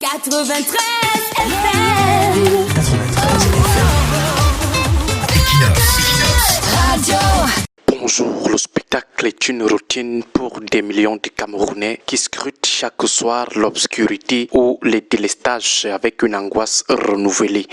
93 FM. Radio. Bonjour, le spectacle est une routine pour des millions de Camerounais qui scrutent chaque soir l'obscurité ou les délestages avec une angoisse renouvelée.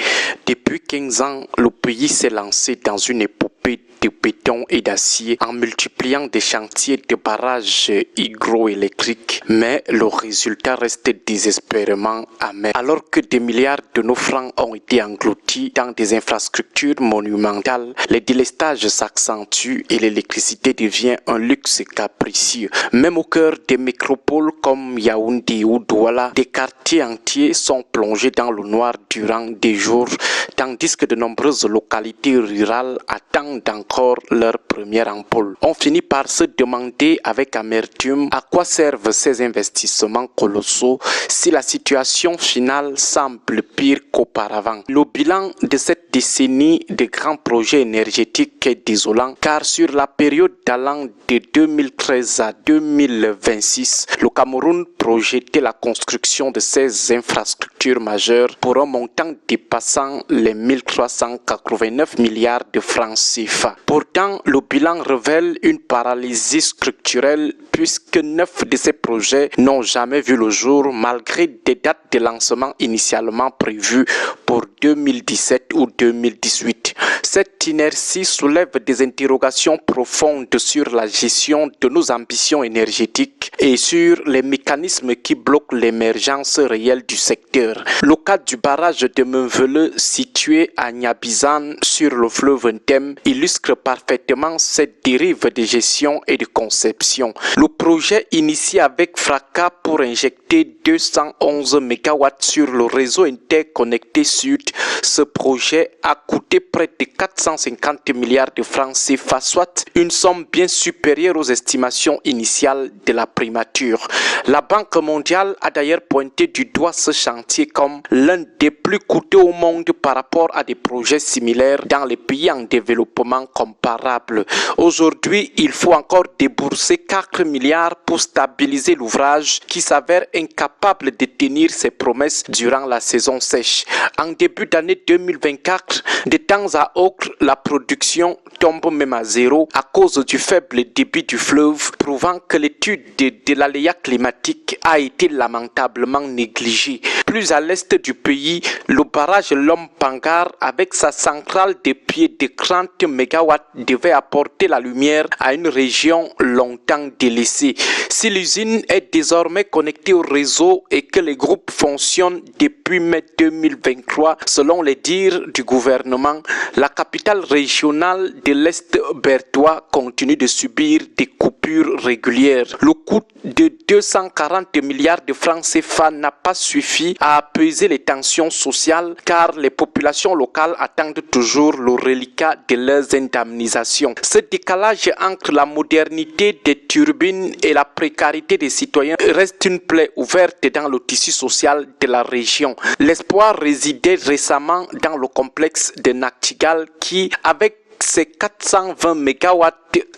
Depuis 15 ans, le pays s'est lancé dans une épopée de béton et d'acier en multipliant des chantiers de barrages hydroélectriques, mais le résultat reste désespérément amer. Alors que des milliards de nos francs ont été engloutis dans des infrastructures monumentales, les délestages s'accentuent et l'électricité devient un luxe capricieux. Même au cœur des métropoles comme Yaoundé ou Douala, des quartiers entiers sont plongés dans le noir durant des jours, tandis que de nombreuses localités rurales attendent encore leur première ampoule. On finit par se demander avec amertume à quoi servent ces investissements colossaux si la situation finale semble pire qu'auparavant. Le bilan de cette décennie de grands projets énergétiques est désolant, car sur la période allant de 2013 à 2026, le Cameroun projetait la construction de ces infrastructures majeures pour un montant dépassant les 1389 milliards de francs CFA. Pourtant, le bilan révèle une paralysie structurelle puisque 9 de ces projets n'ont jamais vu le jour malgré des dates de lancement initialement prévues pour 2017 ou 2018. Cette inertie soulève des interrogations profondes sur la gestion de nos ambitions énergétiques et sur les mécanismes qui bloquent l'émergence réelle du secteur. Le cas du barrage de Menveleu situé à Niabizan sur le fleuve Ntem illustre parfaitement cette dérive de gestion et de conception. Le projet initié avec fracas pour injecter 211 MW sur le réseau interconnecté Sud, ce projet a coûté près de 450 milliards de francs CFA, soit une somme bien supérieure aux estimations initiales de la primature. La Banque mondiale a d'ailleurs pointé du doigt ce chantier comme l'un des plus coûteux au monde par rapport à des projets similaires dans les pays en développement comparables. Aujourd'hui, il faut encore débourser 4 milliards pour stabiliser l'ouvrage qui s'avère incapable de tenir ses promesses durant la saison sèche. En début d'année 2024, de temps à autre, la production tombe même à zéro à cause du faible débit du fleuve, prouvant que l'étude de l'aléa climatique a été lamentablement négligée. Plus à l'est du pays, le barrage Lom-Pangar, avec sa centrale de pied de 30 MW, devait apporter la lumière à une région longtemps délaissée. Si l'usine est désormais connectée au réseau et que les groupes fonctionnent depuis mai 2023, selon les dires du gouvernement, la capitale régionale de l'Est bertois continue de subir des coupures régulières. Le coût de 240 milliards de francs CFA n'a pas suffi à apaiser les tensions sociales car les populations locales attendent toujours le reliquat de leurs indemnisations. Ce décalage entre la modernité des turbines et la précarité des citoyens reste une plaie ouverte dans le tissu social de la région. L'espoir résidait récemment dans le complexe de Nachtigal qui, avec ses 420 MW,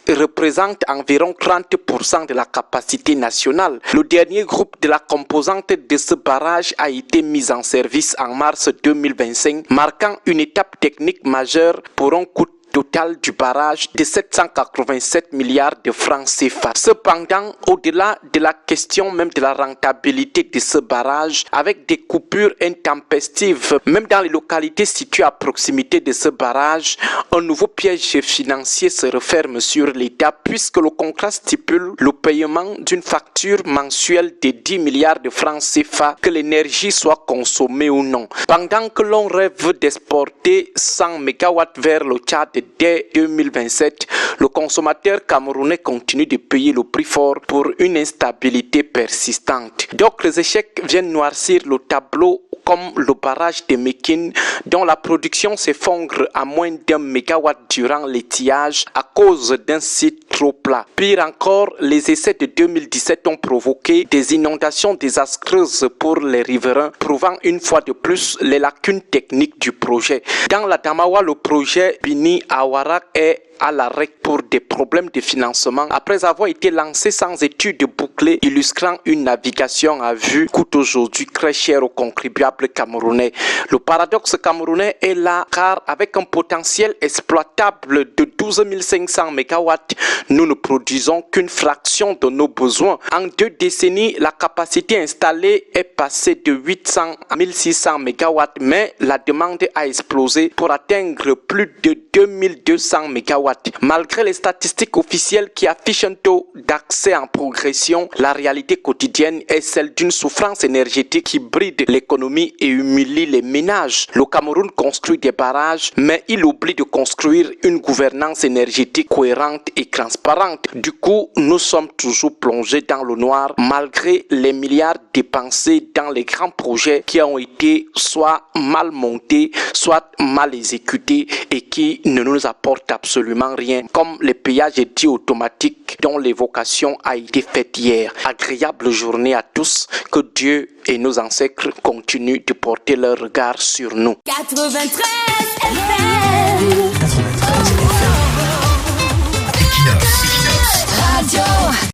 représente environ 30% de la capacité nationale. Le dernier groupe de la composante de ce barrage a été mis en service en mars 2025, marquant une étape technique majeure pour un coût total du barrage de 787 milliards de francs CFA. Cependant, au-delà de la question même de la rentabilité de ce barrage, avec des coupures intempestives, même dans les localités situées à proximité de ce barrage, un nouveau piège financier se referme sur l'État puisque le contrat stipule le paiement d'une facture mensuelle de 10 milliards de francs CFA, que l'énergie soit consommée ou non. Pendant que l'on rêve d'exporter 100 MW vers le Tchad dès 2027, le consommateur camerounais continue de payer le prix fort pour une instabilité persistante. D'autres échecs viennent noircir le tableau comme le barrage de Mékine, dont la production s'effondre à moins d'1 MW durant l'étiage à cause d'un site trop plat. Pire encore, les essais de 2017 ont provoqué des inondations désastreuses pour les riverains, prouvant une fois de plus les lacunes techniques du projet. Dans la Damawa, le projet Bini Awarak est à l'arrêt pour des problèmes de financement après avoir été lancé sans études bouclées illustrant une navigation à vue coûte aujourd'hui très cher aux contribuables camerounais. Le paradoxe camerounais est là car avec un potentiel exploitable de 12 500 MW, nous ne produisons qu'une fraction de nos besoins. En 2 décennies, la capacité installée est passée de 800 à 1600 MW, mais la demande a explosé pour atteindre plus de 2200 MW. Malgré les statistiques officielles qui affichent un taux d'accès en progression, la réalité quotidienne est celle d'une souffrance énergétique qui bride l'économie et humilie les ménages. Le Cameroun construit des barrages, mais il oublie de construire une gouvernance énergétique cohérente et transparente. Du coup, nous sommes toujours plongés dans le noir malgré les milliards dépensés dans les grands projets qui ont été soit mal montés, soit mal exécutés et qui ne nous apportent absolument rien, comme les péages dits automatiques dont l'évocation a été faite hier. Agréable journée à tous, que Dieu et nos ancêtres continuent de porter leur regard sur nous. 93 FM.